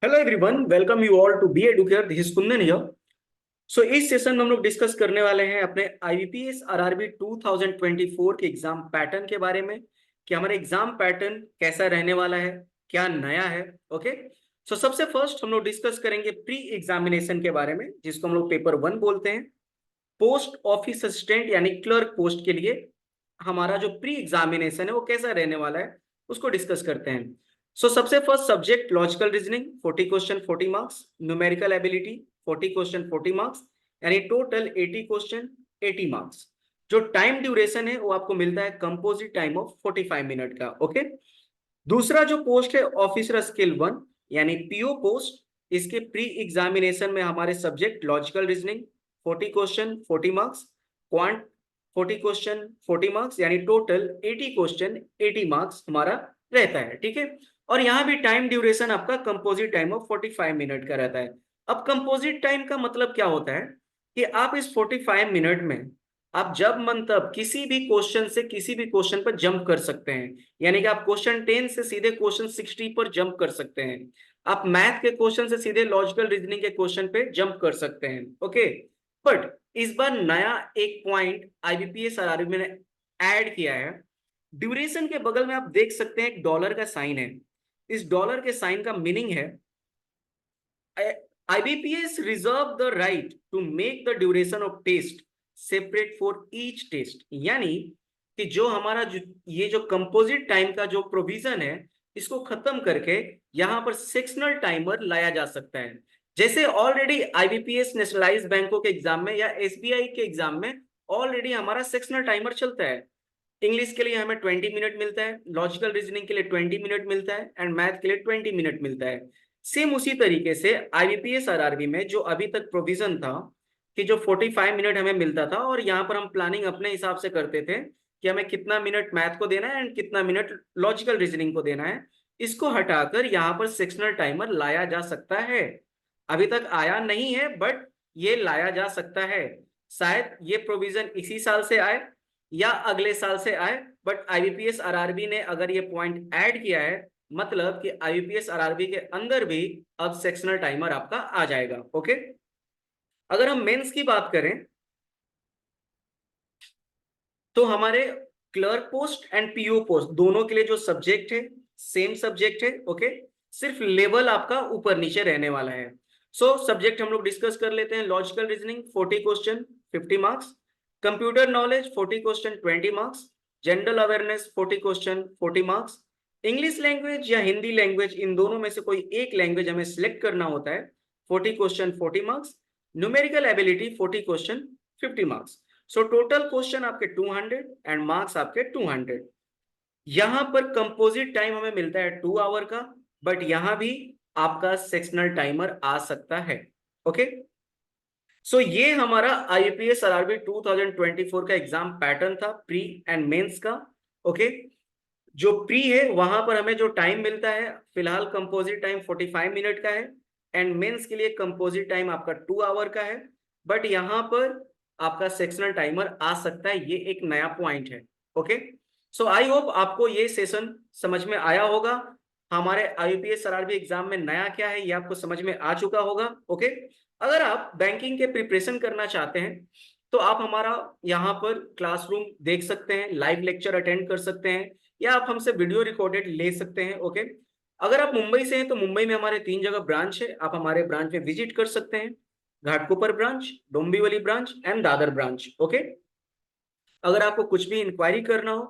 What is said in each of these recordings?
Hello everyone, welcome you all to B Educare. This is Kundan here. So इस session में हम लोग डिस्कस करने वाले हैं अपने आईबीपीएस आरआरबी 2024 के एग्जाम पैटर्न के बारे में कि हमारे एग्जाम पैटर्न कैसा रहने वाला है, क्या नया है। ओके। सो सबसे फर्स्ट हम लोग डिस्कस करेंगे प्री एग्जामिनेशन के बारे में, जिसको हम लोग पेपर 1 बोलते हैं। पोस्ट ऑफिस असिस्टेंट यानी क्लर्क पोस्ट के लिए हमारा जो प्री एग्जामिनेशन है वो कैसा रहने वाला है उसको डिस्कस करते हैं। सबसे first subject logical reasoning 40 question 40 marks, numerical ability 40 question 40 marks, यानी टोटल 80 क्वेश्चन 80 मार्क्स। जो टाइम ड्यूरेशन है वो आपको मिलता है कंपोजिट टाइम ऑफ 45 मिनट का। ओके। दूसरा जो पोस्ट है ऑफिसर स्किल 1 यानी पीओ पोस्ट, इसके प्री एग्जामिनेशन में हमारे subject logical reasoning 40 question 40 marks, quant 40 question 40 marks, यानी टोटल 80 क्वेश्चन 80 मार्क्स हमारा रहता है। ठीक है। और यहाँ भी टाइम ड्यूरेशन आपका कंपोजिट टाइम ऑफ 45 मिनट का रहता है। अब कंपोजिट टाइम का मतलब क्या होता है कि आप इस 45 मिनट में आप जब मन तब किसी भी क्वेश्चन से किसी भी क्वेश्चन पर जंप कर सकते हैं। यानी कि आप क्वेश्चन 10 से सीधे क्वेश्चन 60 पर जंप कर सकते हैं। आप मैथ के क्वेश्चन से सीधे लॉजिकल रीजनिंग के क्वेश्चन पे जंप कर सकते हैं। ओके। बट इस बार नया एक पॉइंट आईबीपीएस आरआरबी ने ऐड किया है। ड्यूरेशन के बगल में आप देख सकते हैं एक डॉलर का साइन है। इस डॉलर के साइन का मीनिंग है IBPS reserve the right to make the duration of test separate for each test। यानी कि जो हमारा ये जो कंपोजिट टाइम का जो प्रोविजन है इसको खत्म करके यहाँ पर सेक्शनल टाइमर लाया जा सकता है। जैसे ऑलरेडी आईबीपीएस नेशनलाइज बैंकों के एग्जाम में या एसबीआई के एग्जाम में ऑलरेडी हमारा सेक्शनल टाइमर चलता है। इंग्लिश के लिए हमें 20 मिनट मिलता है, लॉजिकल रीजनिंग के लिए 20 मिनट मिलता है एंड मैथ के लिए 20 मिनट मिलता है। सेम उसी तरीके से आईबीपीएस आरआरबी में जो अभी तक प्रोविजन था कि जो 45 मिनट हमें मिलता था और यहाँ पर हम प्लानिंग अपने हिसाब से करते थे कि हमें कितना मिनट मैथ को देना है एंड कितना मिनट लॉजिकल रीजनिंग को देना है, इसको हटाकर यहाँ पर सेक्शनल टाइमर लाया जा सकता है। अभी तक आया नहीं है बट ये लाया जा सकता है। शायद ये प्रोविजन इसी साल से आए या अगले साल से आए, बट आईबीपीएस आरआरबी ने अगर ये पॉइंट ऐड किया है मतलब कि आईबीपीएस आरआरबी के अंदर भी अब सेक्शनल टाइमर आपका आ जाएगा। ओके। अगर हम मेंस की बात करें तो हमारे clerk post and PO post दोनों के लिए जो सब्जेक्ट है सेम सब्जेक्ट है। ओके। सिर्फ लेवल आपका ऊपर नीचे रहने वाला है। सब्जेक्ट हम लोग डिस्कस कर लेते हैं। Logical reasoning 40 question 50 marks, computer knowledge 40 question 20 marks, general awareness 40 question 40 marks, English language या हिंदी लैंग्वेज इन दोनों में से कोई एक लैंग्वेज हमें सिलेक्ट करना होता है 40 question 40 marks, numerical ability 40 question 50 marks. Total question आपके 200 एंड मार्क्स आपके 200। यहां पर कंपोजिट टाइम हमें मिलता है 2 आवर का, बट यहां भी आपका सेक्शनल टाइमर आ सकता है। ओके। ये हमारा आईपीएस आरआरबी 2024 का एग्जाम पैटर्न था प्री एंड मेंस का। ओके। जो प्री है वहां पर हमें जो टाइम मिलता है फिलहाल कंपोजिट टाइम 45 मिनट का है एंड मेंस के लिए कंपोजिट टाइम आपका 2 आवर का है। बट यहाँ पर आपका सेक्शनल टाइमर आ सकता है, ये एक नया पॉइंट है। ओके। आई होप आपको ये सेशन समझ में आया होगा। हमारे आईपीएस आरआरबी एग्जाम में नया क्या है ये आपको समझ में आ चुका होगा। ओके। अगर आप बैंकिंग के प्रिपरेशन करना चाहते हैं तो आप हमारा यहाँ पर क्लासरूम देख सकते हैं, लाइव लेक्चर अटेंड कर सकते हैं या आप हमसे वीडियो रिकॉर्डेड ले सकते हैं। ओके। अगर आप मुंबई से हैं तो मुंबई में हमारे 3 जगह ब्रांच है, आप हमारे ब्रांच में विजिट कर सकते हैं। Ghatkopar branch, Dombivli branch and Dadar branch. Okay. अगर आपको कुछ भी इंक्वायरी करना हो,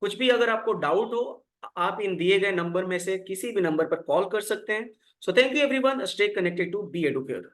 कुछ भी अगर आपको डाउट हो, आप इन दिए गए नंबर में से किसी भी नंबर पर कॉल कर सकते हैं। Thank you everyone, stay connected to B Educare.